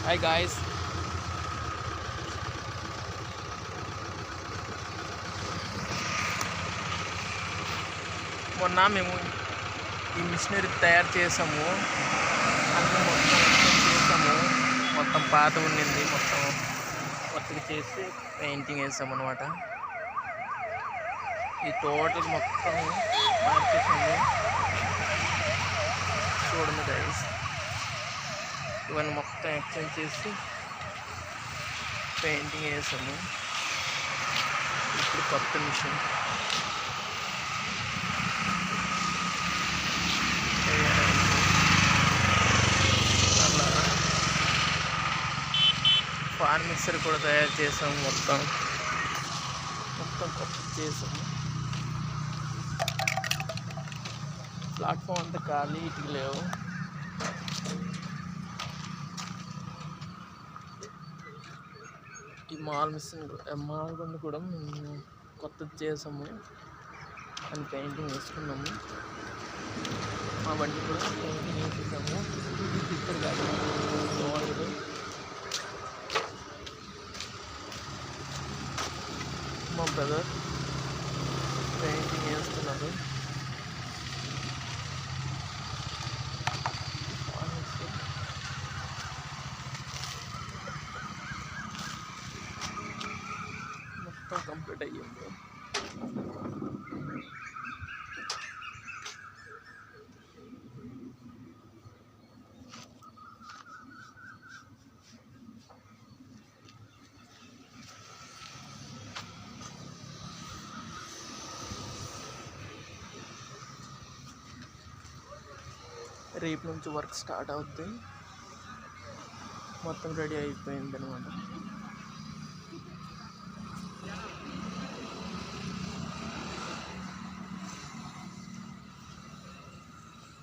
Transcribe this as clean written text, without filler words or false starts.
Hi guys, మొన్న మేము ఈ మిషనరీ తయారు చేసాము. అన్నీ మొత్తం చేసాము. మొత్తం పాత ఉండింది, మొత్తం కొత్తగా చేసి పెయింటింగ్ వేసాము అనమాట. ఈ టోటల్ మొత్తం మార్చేసాము. చూడండి గైస్, ఇవన్నీ మొత్తం ఎక్స్చేంజ్ చేసి పెయింటింగ్ వేసాము. ఇప్పుడు కొత్త మిషన్ అలా ఫాన్ మిక్సర్ కూడా తయారు చేసాము. మొత్తం కొత్త చేసాము. ప్లాట్ఫామ్ అంతా ఖాళీ, ఇటుక లేవు. ఈ మాల్ గుండు కూడా కొత్తది చేసాము అని పెయింటింగ్ వేసుకున్నాము. మా బండి కూడా పెయింటింగ్ వేసేసాము. ఇక్కడ కాదు, మా బ్రదర్ పెయింటింగ్ వేస్తున్నారు. మొత్తం కంప్లీట్ అయ్యింది. రేపు నుంచి వర్క్ స్టార్ట్ అవుద్ది. మొత్తం రెడీ అయిపోయింది అనమాట.